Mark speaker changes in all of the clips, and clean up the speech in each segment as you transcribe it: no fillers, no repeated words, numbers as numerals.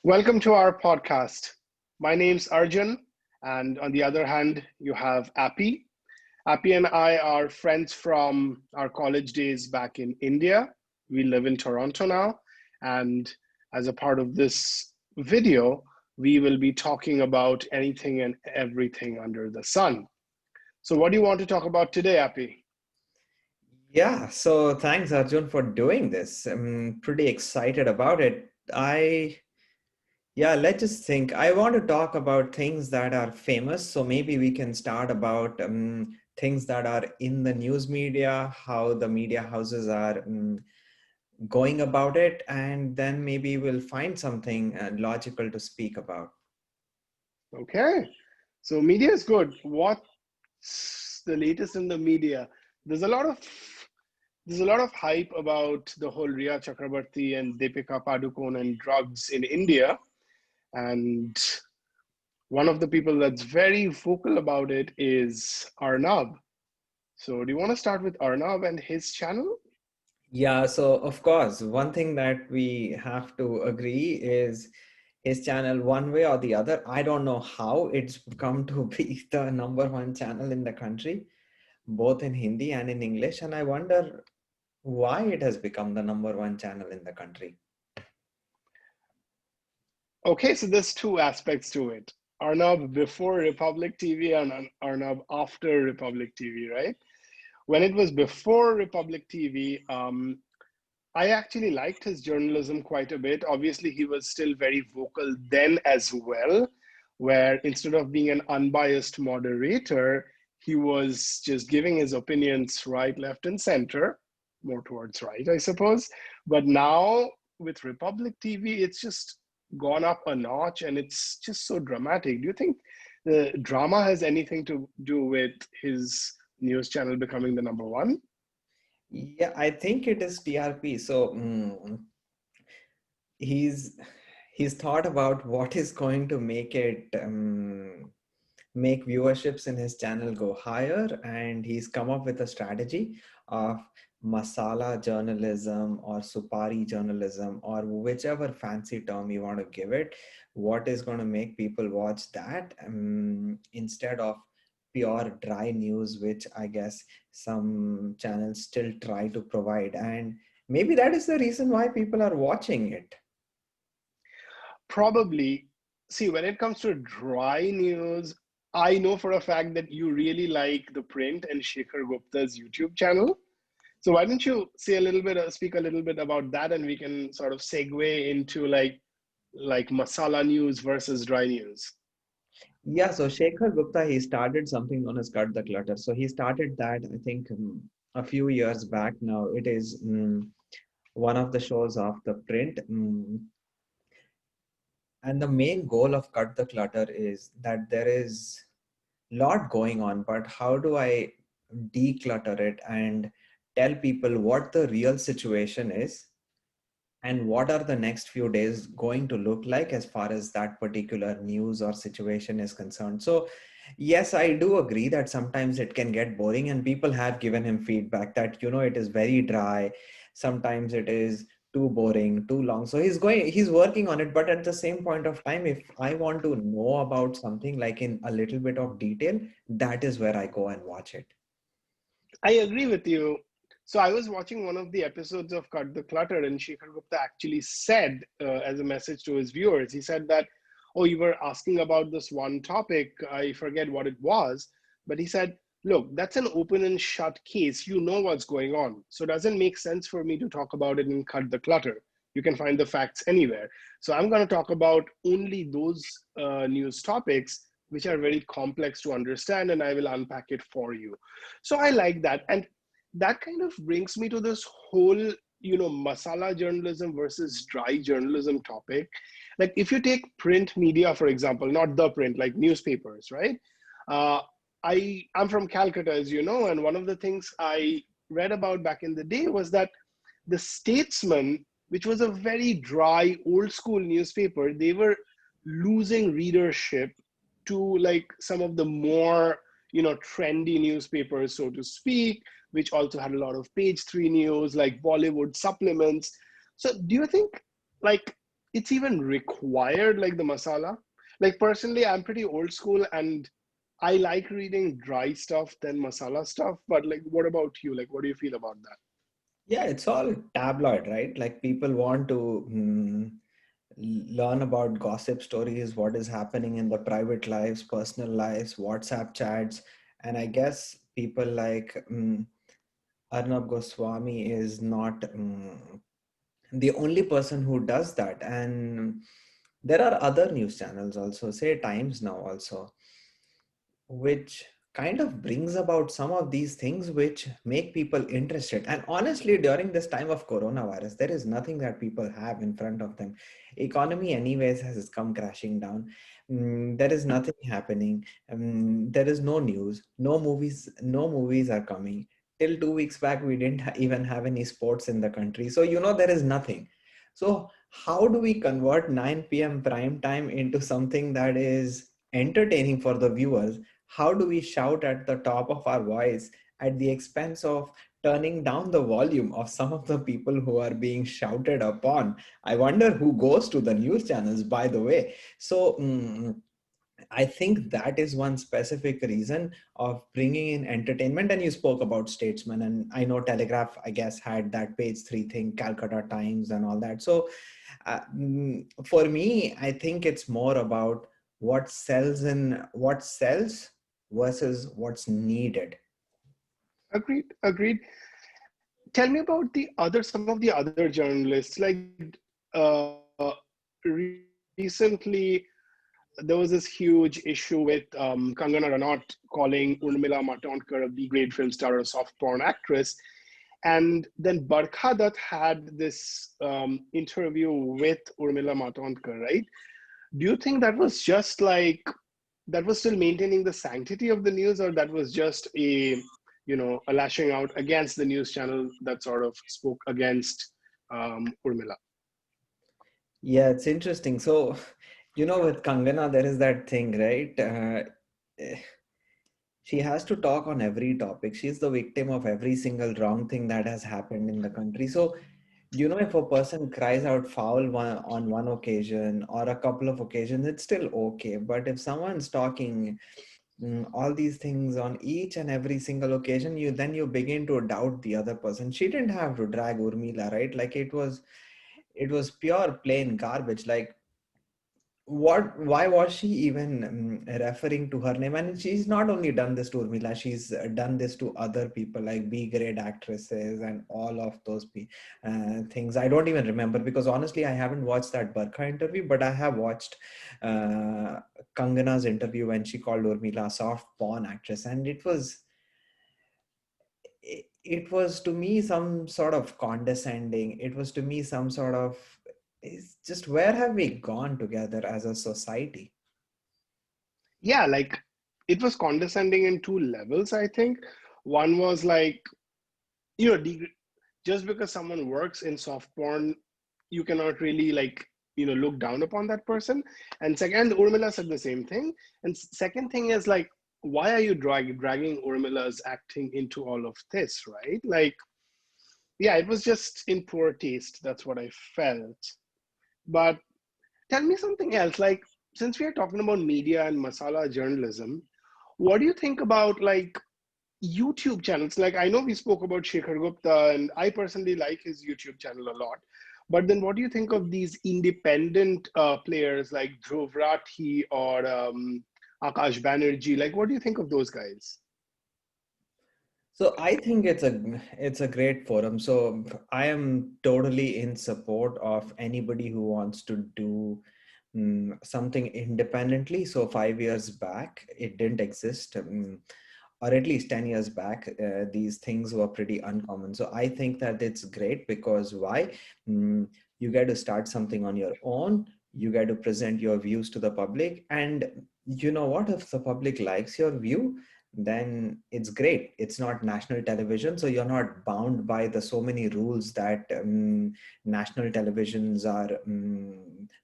Speaker 1: Welcome to our podcast. My name's Arjun, and on the other hand, you have Appy. Appy and I are friends from our college days back in India. We live in Toronto now, and as a part of this video, we will be talking about anything and everything under the sun. So, what do you want to talk about today, Appy?
Speaker 2: Yeah, so thanks Arjun for doing this. I'm pretty excited about it. Let's just think. I want to talk about things that are famous. So maybe we can start about things that are in the news media, how the media houses are going about it, and then maybe we'll find something logical to speak about.
Speaker 1: Okay, so media is good. What's the latest in the media? There's a lot of there's a lot of hype about the whole Riya Chakrabarti and Deepika Padukone and drugs in India. And one of the people that's very vocal about it is Arnab. So, do you want to start with Arnab and his channel?
Speaker 2: Yeah, so of course, one thing that we have to agree is his channel one way or the other. I don't know how it's come to be the number one channel in the country, both in Hindi and in English. And I wonder why it has become the number one channel in the country.
Speaker 1: Okay, so there's two aspects to it. Arnab before Republic TV and Arnab after Republic TV, right? When it was before Republic TV, I actually liked his journalism quite a bit. Obviously, he was still very vocal then as well, where instead of being an unbiased moderator, he was just giving his opinions right, left, and center, more towards right, I suppose. But now with Republic TV, it's just gone up a notch and it's just so dramatic. Do you think the drama has anything to do with his news channel becoming the number one?
Speaker 2: Yeah, I think it is TRP. So he's he's thought about what is going to make it make viewerships in his channel go higher, and he's come up with a strategy of masala journalism or supari journalism or whichever fancy term you want to give it. What is going to make people watch that instead of pure dry news, which I guess some channels still try to provide, and maybe that is the reason why people are watching it.
Speaker 1: Probably. See, when it comes to dry news, I know for a fact that you really like The Print and Shekhar Gupta's YouTube channel. So why don't you say a little bit, speak a little bit about that, and we can sort of segue into like masala news versus dry news.
Speaker 2: Yeah, so Shekhar Gupta, he started something known as Cut the Clutter. So he started that, I think, a few years back now. It is one of the shows of the print. And the main goal of Cut the Clutter is that there is a lot going on, but how do I declutter it and tell people what the real situation is and what are the next few days going to look like as far as that particular news or situation is concerned. So yes, I do agree that sometimes it can get boring, and people have given him feedback that it is very dry, sometimes it is too boring, too long. So he's working on it, but at the same point of time, if I want to know about something like in a little bit of detail, that is where I go and watch it.
Speaker 1: I agree with you. So I was watching one of the episodes of Cut the Clutter, and Shekhar Gupta actually said, as a message to his viewers, he said that, "Oh, you were asking about this one topic. I forget what it was, but he said, look, that's an open and shut case. You know what's going on. So it doesn't make sense for me to talk about it in Cut the Clutter. You can find the facts anywhere. So I'm going to talk about only those news topics which are very complex to understand, and I will unpack it for you." So I like that. And that kind of brings me to this whole, masala journalism versus dry journalism topic. Like if you take print media, for example, not the print, like newspapers, right? Uh, I'm from Calcutta, as you know, and one of the things I read about back in the day was that the Statesman, which was a very dry, old school newspaper, they were losing readership to like some of the more trendy newspapers, so to speak, which also had a lot of page three news like Bollywood supplements. So do you think like it's even required, like the masala. Like personally, I'm pretty old school and I like reading dry stuff than masala stuff. But like, what about you? Like, what do you feel about that?
Speaker 2: Yeah, it's all tabloid, right? Like people want to learn about gossip stories, what is happening in the private lives, personal lives, WhatsApp chats. And I guess people like Arnab Goswami is not the only person who does that. And there are other news channels also, say Times Now also, which kind of brings about some of these things which make people interested. And honestly, during this time of coronavirus, there is nothing that people have in front of them. Economy anyways has come crashing down. There is nothing happening. There is no news, no movies are coming. Till 2 weeks back we didn't even have any sports in the country, so there is nothing. So how do we convert 9 p.m. prime time into something that is entertaining for the viewers? How do we shout at the top of our voice at the expense of turning down the volume of some of the people who are being shouted upon? I wonder who goes to the news channels, by the way. So, I think that is one specific reason of bringing in entertainment. And you spoke about Statesman, and I know Telegraph, I guess, had that page three thing, Calcutta Times, and all that. So, for me, I think it's more about what sells versus what's needed.
Speaker 1: Agreed, agreed. Tell me about the other, some of the other journalists. Like, recently, there was this huge issue with Kangana Ranaut calling Urmila Matondkar a B-grade film star or a soft porn actress. And then Barkha Dutt had this interview with Urmila Matondkar, right? Do you think that was just like, that was still maintaining the sanctity of the news, or that was just a lashing out against the news channel that sort of spoke against Urmila?
Speaker 2: Yeah, it's interesting. So, with Kangana, there is that thing, right? Eh, she has to talk on every topic. She's the victim of every single wrong thing that has happened in the country. So, if a person cries out foul on one occasion or a couple of occasions, it's still okay. But if someone's talking all these things on each and every single occasion, you begin to doubt the other person. She didn't have to drag Urmila, right? Like it was pure plain garbage. Like why was she even referring to her name? And she's not only done this to Urmila, she's done this to other people like B grade actresses and all of those things. I don't even remember, because honestly I haven't watched that Barkha interview, but I have watched uh, Kangana's interview when she called Urmila a soft porn actress. And it was to me some sort of condescending. It was to me some sort of, it's just, where have we gone together as a society?
Speaker 1: Yeah, like it was condescending in two levels, I think. One was like, you know, just because someone works in soft porn, you cannot really like, look down upon that person. And second, Urmila said the same thing. And second thing is like, why are you dragging Urmila's acting into all of this, right? Like, yeah, it was just in poor taste. That's what I felt. But tell me something else. Like, since we are talking about media and masala journalism, what do you think about like YouTube channels? Like, I know we spoke about Shekhar Gupta, and I personally like his YouTube channel a lot. But then, what do you think of these independent players like Dhruv Rathi or Akash Banerjee? Like, what do you think of those guys?
Speaker 2: So I think it's a great forum. So I am totally in support of anybody who wants to do something independently. So 5 years back, it didn't exist, or at least 10 years back, these things were pretty uncommon. So I think that it's great, because why? Mm, you get to start something on your own. You get to present your views to the public, and you know what? If the public likes your view, then it's great. It's not national television, so you're not bound by the so many rules that national televisions are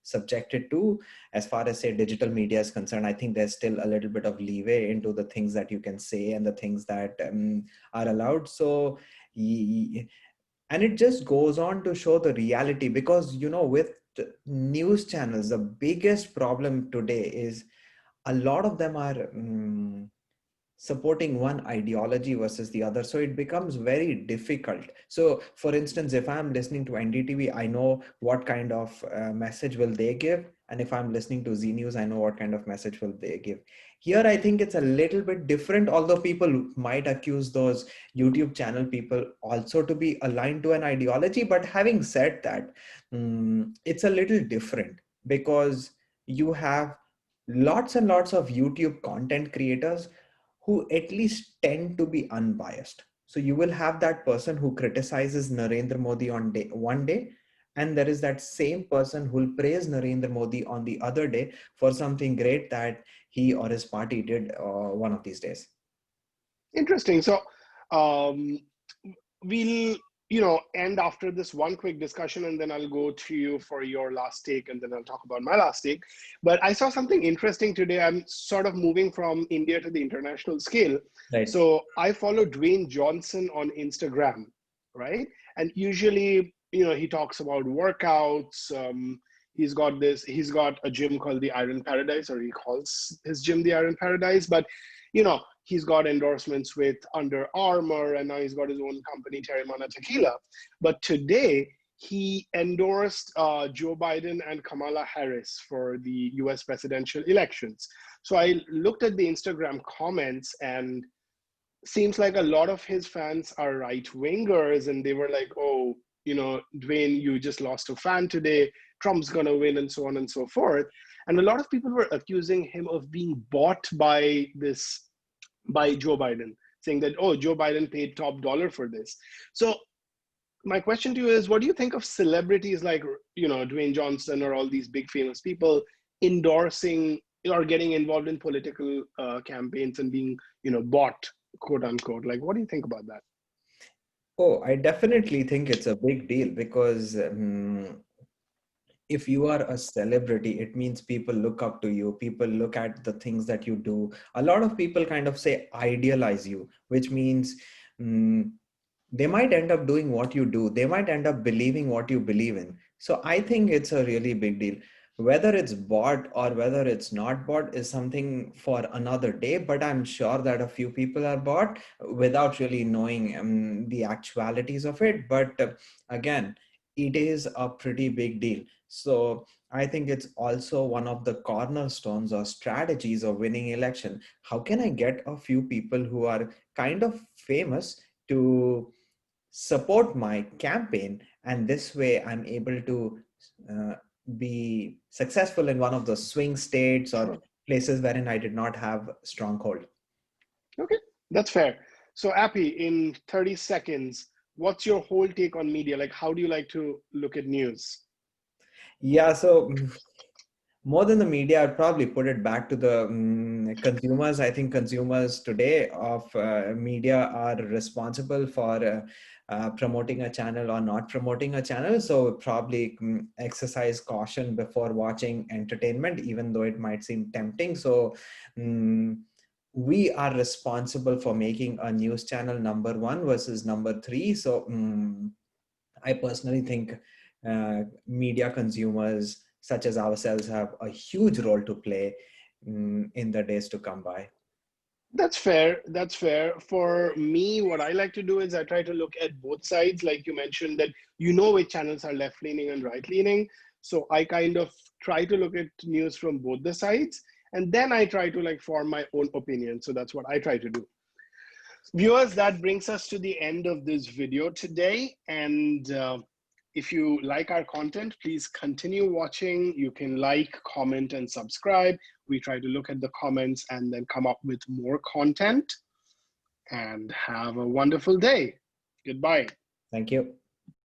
Speaker 2: subjected to. As far as say digital media is concerned, I think there's still a little bit of leeway into the things that you can say and the things that are allowed. So and it just goes on to show the reality, because with news channels, the biggest problem today is a lot of them are supporting one ideology versus the other, so it becomes very difficult. So for instance, if I'm listening to NDTV, I know what kind of message will they give, and if I'm listening to Z News, I know what kind of message will they give. Here I think it's a little bit different, although people might accuse those YouTube channel people also to be aligned to an ideology. But having said that, it's a little different because you have lots and lots of YouTube content creators who at least tend to be unbiased. So you will have that person who criticizes Narendra Modi on one day, and there is that same person who will praise Narendra Modi on the other day for something great that he or his party did one of these days.
Speaker 1: Interesting. So um, we'll end after this one quick discussion, and then I'll go to you for your last take, and then I'll talk about my last take. But I saw something interesting today. I'm sort of moving from India to the international scale.
Speaker 2: Right.
Speaker 1: So I follow Dwayne Johnson on Instagram, right? And usually, he talks about workouts. He's got a gym called the Iron Paradise, or he calls his gym the Iron Paradise. But he's got endorsements with Under Armour, and now he's got his own company, Terramana Tequila. But today, he endorsed Joe Biden and Kamala Harris for the US presidential elections. So I looked at the Instagram comments, and seems like a lot of his fans are right wingers, and they were like, oh, Dwayne, you just lost a fan today. Trump's going to win, and so on and so forth. And a lot of people were accusing him of being bought by Joe Biden, saying that, oh, Joe Biden paid top dollar for this. So my question to you is, what do you think of celebrities like, Dwayne Johnson or all these big famous people endorsing or getting involved in political campaigns and being, bought, quote unquote? Like, what do you think about that?
Speaker 2: Oh, I definitely think it's a big deal because if you are a celebrity, it means people look up to you. People look at the things that you do. A lot of people kind of say idealize you, which means they might end up doing what you do. They might end up believing what you believe in. So I think it's a really big deal. Whether it's bought or whether it's not bought is something for another day, but I'm sure that a few people are bought without really knowing the actualities of it. But again, it is a pretty big deal. So I think it's also one of the cornerstones or strategies of winning election. How can I get a few people who are kind of famous to support my campaign, and this way I'm able to uh, be successful in one of the swing states or
Speaker 1: Sure.
Speaker 2: places wherein I did not have stronghold.
Speaker 1: Okay, that's fair. So, Appy, in 30 seconds, what's your whole take on media? Like, how do you like to look at news?
Speaker 2: Yeah, so more than the media, I'd probably put it back to the consumers. I think consumers today of media are responsible for promoting a channel or not promoting a channel. So probably exercise caution before watching entertainment, even though it might seem tempting. So we are responsible for making a news channel number one versus number three. So I personally think media consumers such as ourselves have a huge role to play in the days to come by.
Speaker 1: That's fair. That's fair. For me, what I like to do is I try to look at both sides. Like you mentioned, that which channels are left leaning and right leaning. So I kind of try to look at news from both the sides. And then I try to like form my own opinion. So that's what I try to do. Viewers, that brings us to the end of this video today. And if you like our content, please continue watching. You can like, comment, and subscribe. We try to look at the comments and then come up with more content. And have a wonderful day. Goodbye.
Speaker 2: Thank you.